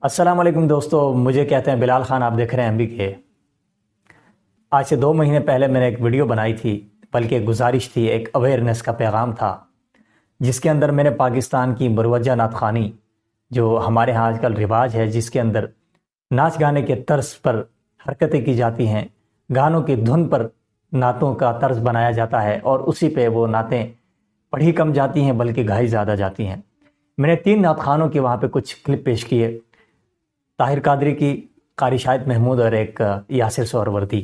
अस्सलाम वालेकुम दोस्तों, मुझे कहते हैं बिलाल खान। आप देख रहे हैं MBK। आज से 2 महीने पहले मैंने एक वीडियो बनाई थी, बल्कि एक गुजारिश थी, एक अवेयरनेस का पैगाम था, जिसके अंदर मैंने पाकिस्तान की मुरवजा नात ख़ानी, जो हमारे यहाँ आजकल रिवाज है, जिसके अंदर नाच गाने के तर्ज पर हरकतें की जाती हैं, गानों की धुन पर नातों का तर्ज बनाया जाता है और उसी पे वो नातें पढ़ी कम जाती हैं बल्कि गाई ज़्यादा जाती हैं। मैंने 3 नात ख़ानों के वहाँ पे कुछ क्लिप पेश किए, ताहिर कादरी की, कारी शाहिद महमूद और एक यासिर सोहरवर्दी।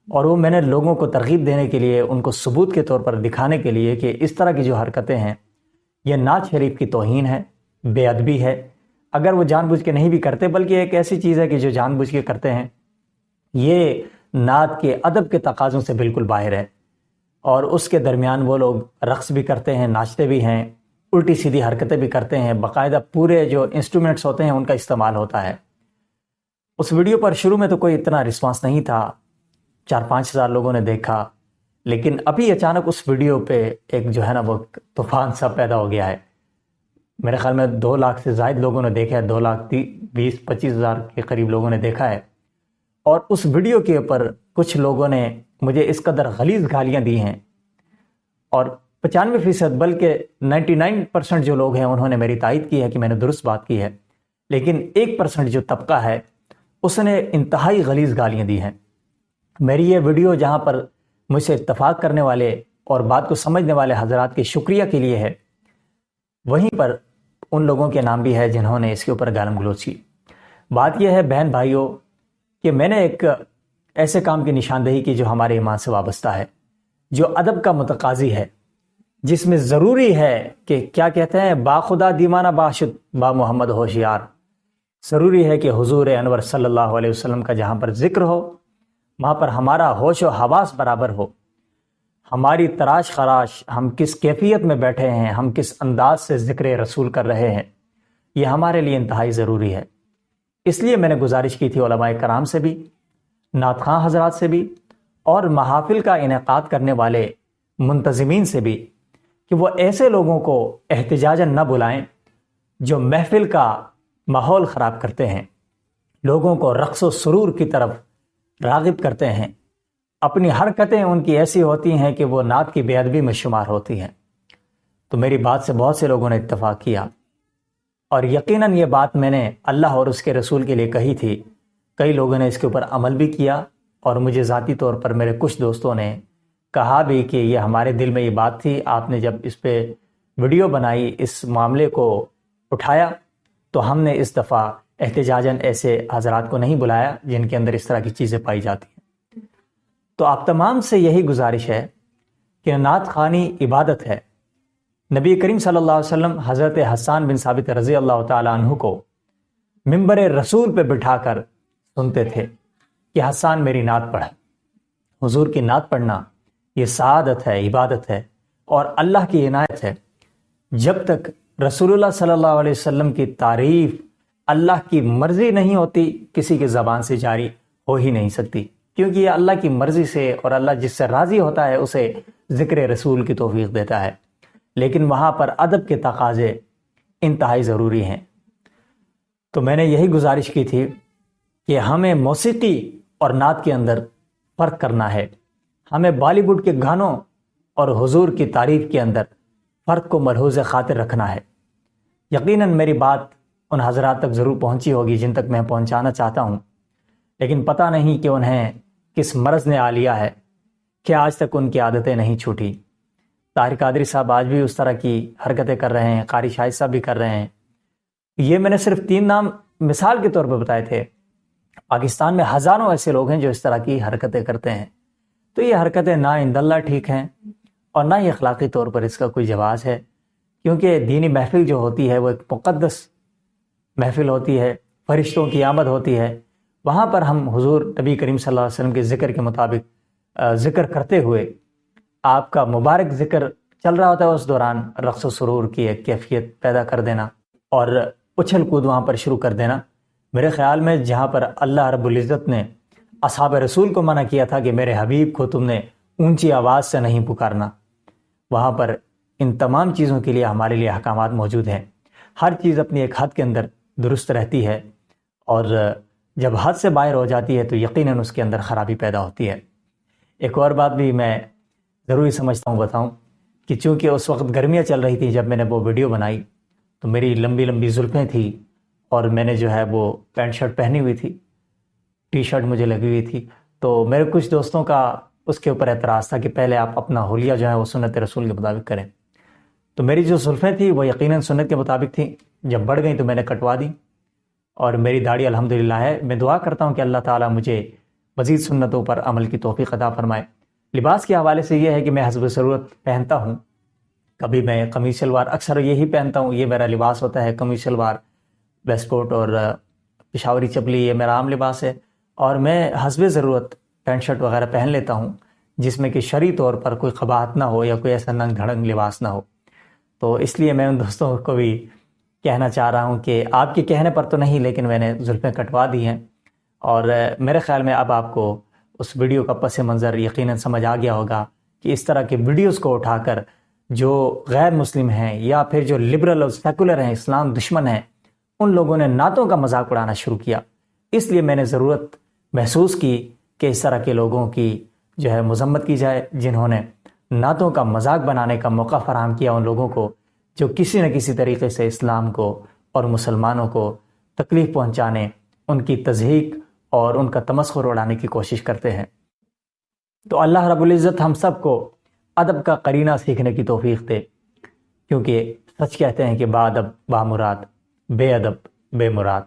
और वो मैंने लोगों को तरगीब देने के लिए, उनको सबूत के तौर पर दिखाने के लिए कि इस तरह की जो हरकतें हैं ये नात शरीफ की तौहीन है, बेअदबी है। अगर वो जानबूझ के नहीं भी करते, बल्कि एक ऐसी चीज़ है कि जो जानबूझ के करते हैं, ये नात के अदब के तकाज़ों से बिल्कुल बाहर है। और उसके दरमियान वो लोग रक़्स भी करते हैं, नाचते भी हैं, उल्टी सीधी हरकतें भी करते हैं, बाकायदा पूरे जो इंस्ट्रूमेंट्स होते हैं उनका इस्तेमाल होता है। उस वीडियो पर शुरू में तो कोई इतना रिस्पांस नहीं था, 4-5 हज़ार लोगों ने देखा, लेकिन अभी अचानक उस वीडियो पे एक जो है ना वो तूफ़ान सा पैदा हो गया है। मेरे ख्याल में 2 लाख से ज़ायद लोगों ने देखा है, 2,20-25 हज़ार के करीब लोगों ने देखा है। और उस वीडियो के ऊपर कुछ लोगों ने मुझे इस कदर गलीज़ गालियाँ दी हैं, और 95% बल्कि 99% जो लोग हैं उन्होंने मेरी तायद की है कि मैंने दुरुस्त बात की है, लेकिन 1% जो तबका है उसने इंतहाई गलीज़ गालियाँ दी हैं। मेरी ये वीडियो जहाँ पर मुझसे इत्तफाक करने वाले और बात को समझने वाले हजरात के शुक्रिया के लिए है, वहीं पर उन लोगों के नाम भी है जिन्होंने इसके ऊपर गालम गलोच की। बात यह है बहन भाइयों कि मैंने एक ऐसे काम की निशानदेही की जो हमारे ईमान से वाबस्ता है, जो अदब का मुतकाज़ी है, जिसमें ज़रूरी है कि क्या कहते हैं, बाखुदा दीवाना बाशुद बा मोहम्मद होशियार। ज़रूरी है कि हुजूर अनवर सल्लल्लाहु अलैहि वसल्लम का जहाँ पर ज़िक्र हो, वहाँ पर हमारा होश व हवास बराबर हो। हमारी तराश खराश, हम किस कैफियत में बैठे हैं, हम किस अंदाज से ज़िक्र रसूल कर रहे हैं, ये हमारे लिए इंतहाई ज़रूरी है। इसलिए मैंने गुजारिश की थी उलमाए कराम से भी, नात ख़ां हज़रात से भी, और महाफिल का इनेकाद करने वाले मुंतज़िमीन से भी, कि वो ऐसे लोगों को एहतिजाजन न बुलाएं जो महफिल का माहौल ख़राब करते हैं, लोगों को रक़्स व सुरूर की तरफ राग़िब करते हैं। अपनी हरकतें उनकी ऐसी होती हैं कि वो नात की बेअदबी में शुमार होती हैं। तो मेरी बात से बहुत से लोगों ने इत्तफ़ाक़ किया, और यकीनन ये बात मैंने अल्लाह और उसके रसूल के लिए कही थी। कई लोगों ने इसके ऊपर अमल भी किया, और मुझे ज़ाती तौर पर मेरे कुछ दोस्तों ने कहा भी कि ये हमारे दिल में ये बात थी, आपने जब इस पे वीडियो बनाई, इस मामले को उठाया, तो हमने इस दफ़ा एहतिजाजन ऐसे हज़रात को नहीं बुलाया जिनके अंदर इस तरह की चीज़ें पाई जाती हैं। तो आप तमाम से यही गुजारिश है कि नात ख़ानी इबादत है। नबी करीम सल्लल्लाहु अलैहि वसल्लम हज़रत हसन बिन साबित रज़ी अल्लाह ताला अन्हु को मिंबर रसूल पे बिठाकर सुनते थे कि हसन मेरी नात पढ़। हुजूर की नात पढ़ना ये सआदत है, इबादत है और अल्लाह की इनायत है। जब तक रसूलुल्लाह सल्लल्लाहु अलैहि वसल्लम की तारीफ़ अल्लाह की मर्ज़ी नहीं होती, किसी की ज़बान से जारी हो ही नहीं सकती, क्योंकि ये अल्लाह की मर्ज़ी से, और अल्लाह जिससे राज़ी होता है उसे ज़िक्र रसूल की तौफ़ीक़ देता है। लेकिन वहाँ पर अदब के तकाज़े इंतहाई ज़रूरी हैं। तो मैंने यही गुजारिश की थी कि हमें मौसीकी और नात के अंदर फ़र्क करना है। हमें बॉलीवुड के गानों और हुजूर की तारीफ़ के अंदर फ़र्क को मलहूज़ ख़ातिर रखना है। यकीनन मेरी बात उन हज़रात तक ज़रूर पहुँची होगी जिन तक मैं पहुँचाना चाहता हूँ, लेकिन पता नहीं कि उन्हें किस मर्ज़ ने आ लिया है कि आज तक उनकी आदतें नहीं छूटी। ताहिर कादरी साहब आज भी उस तरह की हरकतें कर रहे हैं, कारी शाहिद साहब भी कर रहे हैं। ये मैंने सिर्फ 3 नाम मिसाल के तौर पर बताए थे। पाकिस्तान में हज़ारों ऐसे लोग हैं जो इस तरह की हरकतें करते हैं। तो ये हरकतें ना इंदल्ला ठीक हैं, और ना ही अखलाक़ी तौर पर इसका कोई जवाज़ है, क्योंकि दीनी महफिल जो होती है वो एक मुक़द्दस महफिल होती है, फ़रिश्तों की आमद होती है। वहाँ पर हम हुजूर नबी करीम सल्लल्लाहु अलैहि वसल्लम के ज़िक्र के मुताबिक ज़िक्र करते हुए, आपका मुबारक ज़िक्र चल रहा होता है, उस दौरान रक़्स व सुरूर की एक कैफियत पैदा कर देना और उछल कूद वहाँ पर शुरू कर देना। मेरे ख़्याल में जहाँ पर अल्लाह रब्बुल इज़्ज़त ने असहाब रसूल को मना किया था कि मेरे हबीब को तुमने ऊंची आवाज़ से नहीं पुकारना, वहाँ पर इन तमाम चीज़ों के लिए हमारे लिए अहकामात मौजूद हैं। हर चीज़ अपनी एक हद के अंदर दुरुस्त रहती है, اور جب حد سے باہر ہو جاتی ہے تو یقیناً اس کے اندر خرابی پیدا ہوتی ہے۔ ایک اور بات بھی میں ضروری سمجھتا ہوں بتاؤں کہ چونکہ اس وقت گرمیاں چل رہی تھیں جب میں نے وہ ویڈیو بنائی، تو میری لمبی لمبی زلفیں تھیں اور میں نے جو ہے وہ پینٹ شرٹ پہنی ہوئی تھی، ٹی شرٹ مجھے لگی ہوئی تھی، تو میرے کچھ دوستوں کا اس کے اوپر اعتراض تھا کہ پہلے آپ اپنا حلیہ جو ہے وہ سنت رسول کے مطابق کریں۔ تو میری جو زلفیں تھیں وہ یقیناً سنت کے مطابق تھیں، جب بڑھ گئیں تو میں نے کٹوا دی، اور میری داڑھی الحمدللہ ہے۔ میں دعا کرتا ہوں کہ اللہ تعالیٰ مجھے مزید سنتوں پر عمل کی توفیق عطا فرمائے۔ لباس کے حوالے سے یہ ہے کہ میں حسب ضرورت پہنتا ہوں، کبھی میں قمیص شلوار اکثر یہی پہنتا ہوں، یہ میرا لباس ہوتا ہے، قمیص شلوار، ویسٹ کوٹ اور پشاوری چپلی، یہ میرا عام لباس ہے۔ اور میں حسب ضرورت پینٹ شرٹ وغیرہ پہن لیتا ہوں جس میں کہ شرعی طور پر کوئی قباحت نہ ہو یا کوئی ایسا ننگ دھڑنگ لباس نہ ہو۔ تو اس لیے میں ان دوستوں کو بھی کہنا چاہ رہا ہوں کہ آپ کے کہنے پر تو نہیں، لیکن میں نے زلفیں کٹوا دی ہیں، اور میرے خیال میں اب آپ کو اس ویڈیو کا پس منظر یقیناً سمجھ آ گیا ہوگا کہ اس طرح کے ویڈیوز کو اٹھا کر جو غیر مسلم ہیں یا پھر جو لبرل اور سیکولر ہیں، اسلام دشمن ہیں، ان لوگوں نے نعتوں کا مذاق اڑانا شروع کیا۔ اس لیے میں نے ضرورت محسوس کی کہ اس طرح کے لوگوں کی جو ہے مذمت کی جائے، جنہوں نے نعتوں کا مذاق بنانے کا موقع فراہم کیا ان لوگوں کو جو کسی نہ کسی طریقے سے اسلام کو اور مسلمانوں کو تکلیف پہنچانے، ان کی تضحیک اور ان کا تمسخر اڑانے کی کوشش کرتے ہیں۔ تو اللہ رب العزت ہم سب کو ادب کا قرینہ سیکھنے کی توفیق دے، کیونکہ سچ کہتے ہیں کہ با ادب با مراد، بے ادب بے مراد۔